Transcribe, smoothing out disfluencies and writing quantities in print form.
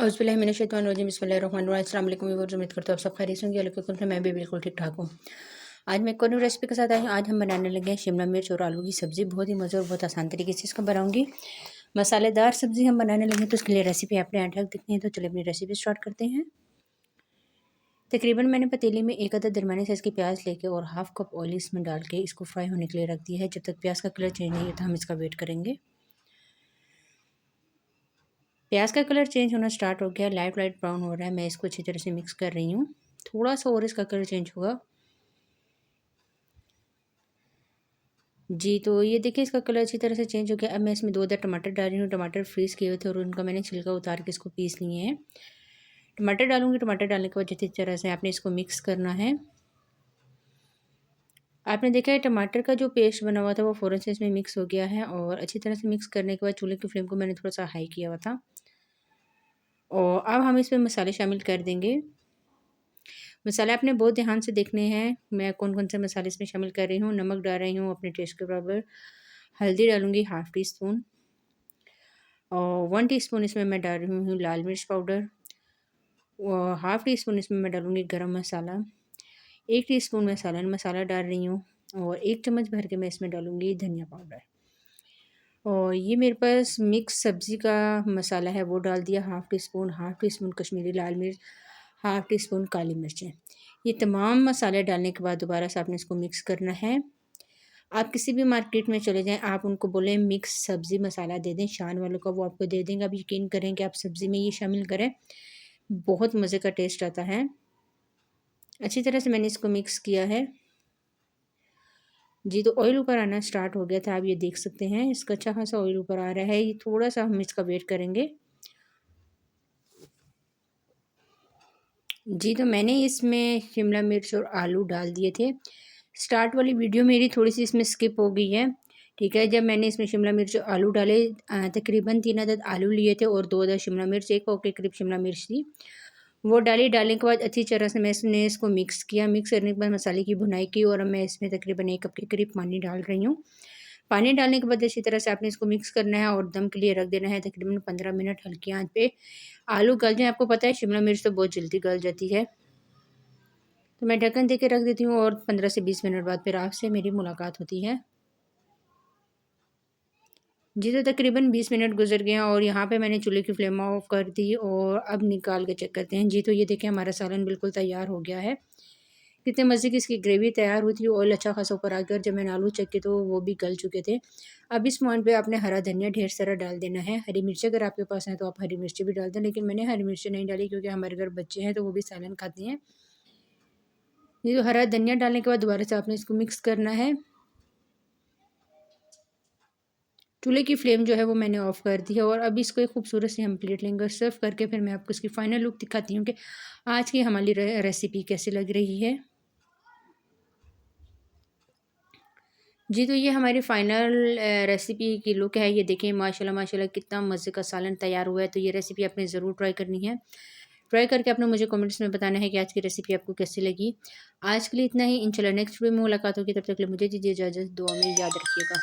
औज़ुबिल्लाहिमिनश्शैतानिर्रजीम बिस्मिल्लाहिर्रहमानिर्रहीम। अस्सलाम वालेकुम व्यूअर्स, उम्मीद करता हूँ आप सब खैरियत से होंगे। अल्लाह के हुक्म से मैं भी बिल्कुल ठीक ठाक हूँ। आज मैं एक और न्यू रेसिपी के साथ आई हूँ। आज हम बनाने लगे हैं शिमला मिर्च और आलू की सब्ज़ी। बहुत ही मज़े और बहुत आसान तरीके से इसको बनाऊँगी। मसालेदार सब्ज़ी हम बनाने लगे हैं, तो उसके लिए रेसिपी आपने यहाँ तक देखनी है। तो चलिए अपनी रेसिपी स्टार्ट करते हैं। तकरीबन मैंने पतीले में एक अदद दरमियाने साइज़ की प्याज लेके और हाफ़ कप ऑयल इसमें डाल के इसको फ्राई होने के लिए रख दिया है। जब तक प्याज का कलर चेंज नहीं होता हम इसका वेट करेंगे। प्याज का कलर चेंज होना स्टार्ट हो गया, लाइट लाइट ब्राउन हो रहा है। मैं इसको अच्छी तरह से मिक्स कर रही हूँ। थोड़ा सा और इसका कलर चेंज होगा जी। तो ये देखिए इसका कलर अच्छी तरह से चेंज हो गया। अब मैं इसमें 2 अदद टमाटर डाल रही हूँ। टमाटर फ्रीज़ किए हुए थे और उनका मैंने छिलका उतार के इसको पीस लिए हैं। टमाटर डालूँगी। टमाटर डालने के बाद अच्छी तरह से आपने इसको मिक्स करना है। आपने देखा है टमाटर का जो पेस्ट बना हुआ था वो फ़ौरन से इसमें मिक्स हो गया है और अच्छी तरह से मिक्स करने के बाद चूल्हे की फ्लेम को मैंने थोड़ा-सा हाई किया हुआ था। और अब हम इसमें मसाले शामिल कर देंगे। मसाले आपने बहुत ध्यान से देखने हैं। मैं कौन-कौन से मसाले इसमें शामिल कर रही हूँ। नमक डाल रही हूँ अपने टेस्ट के बराबर। हल्दी डालूँगी हाफ़ टी स्पून और 1 टीस्पून इसमें मैं डाल रही हूँ लाल मिर्च पाउडर और हाफ़ टी स्पून इसमें मैं डालूँगी गरम मसाला। 1 टीस्पून मैं सालन मसाला डाल रही हूँ और 1 चम्मच भर के मैं इसमें डालूँगी धनिया पाउडर। और ये मेरे पास मिक्स सब्ज़ी का मसाला है वो डाल दिया हाफ़ टी स्पून कश्मीरी लाल मिर्च, हाफ़ टी स्पून काली मिर्चें। ये तमाम मसाले डालने के बाद दोबारा से आपने इसको मिक्स करना है। आप किसी भी मार्केट में चले जाएँ, आप उनको बोलें मिक्स सब्ज़ी मसाला दे दें, शान वालों का, वो आपको दे देंगे। आप यकीन करें कि आप सब्ज़ी में ये शामिल करें, बहुत मज़े का टेस्ट आता है। अच्छी तरह से मैंने इसको मिक्स किया है। जी, तो ऑयल ऊपर आना स्टार्ट हो गया था, आप ये देख सकते हैं। इसका अच्छा खासा ऑयल ऊपर आ रहा है। ये थोड़ा-सा हम इसका वेट करेंगे। जी, तो मैंने इसमें शिमला मिर्च और आलू डाल दिए थे। स्टार्ट वाली वीडियो मेरी थोड़ी-सी इसमें स्किप हो गई है, ठीक है। जब मैंने इसमें शिमला मिर्च और आलू डाले तकरीबन 3 अदद आलू लिए थे और 2 अदद शिमला मिर्च, 1 पाव के करीब शिमला मिर्च थी, वो डाली। डालने के बाद अच्छी तरह से मैंने इसको मिक्स किया। मिक्स करने के बाद मसाले की भुनाई की और अब मैं इसमें तकरीबन 1 कप के करीब पानी डाल रही हूँ। पानी डालने के बाद अच्छी तरह से आपने इसको मिक्स करना है और दम के लिए रख देना है तकरीबन 15 मिनट हल्की आँच पे। आलू गल जाएँ, आपको पता है शिमला मिर्च तो बहुत जल्दी गल जाती है। तो मैं ढक्कन दे के रख देती हूँ और 15 से 20 मिनट बाद फिर आपसे मेरी मुलाकात होती है। जी, तो तकरीबन 20 मिनट गुज़र गए हैं और यहाँ पे मैंने चूल्हे की फ्लेम ऑफ कर दी और अब निकाल के चेक करते हैं। जी, तो ये देखिए हमारा सालन बिल्कुल तैयार हो गया है। कितने मज़े की इसकी ग्रेवी तैयार हुई थी, ऑयल अच्छा खासा ऊपर आ गया और जब मैंने आलू चेके तो वो भी गल चुके थे। अब इस पॉइंट पे आपने हरा धनिया ढेर सारा डाल देना है। हरी मिर्ची अगर आपके पास है तो आप हरी मिर्ची भी डाल दें, लेकिन मैंने हरी मिर्ची नहीं डाली क्योंकि हमारे घर बच्चे हैं तो वो भी सालन खाते हैं। ये जो हरा धनिया डालने के बाद दोबारा से आपने इसको मिक्स करना है। चूल्हे की फ्लेम जो है वो मैंने ऑफ़ कर दी है और अब इसको एक खूबसूरत सी हम प्लेट लेंगे और सर्व करके फिर मैं आपको इसकी फ़ाइनल लुक दिखाती हूँ कि आज की हमारी रेसिपी कैसी लग रही है। जी, तो ये हमारी फ़ाइनल रेसिपी की लुक है। ये देखिए माशाल्लाह माशाल्लाह कितना मज़े का सालन तैयार हुआ है। तो ये रेसिपी आपने ज़रूर ट्राई करनी है। ट्राई करके आपने मुझे कमेंट्स में बताना है कि आज की रेसिपी आपको कैसी लगी। आज के लिए इतना ही। इंशाल्लाह नेक्स्ट वीडियो में मुलाकात होगी। तब तक के लिए मुझे दीजिए इजाज़त। दुआ में याद रखिएगा।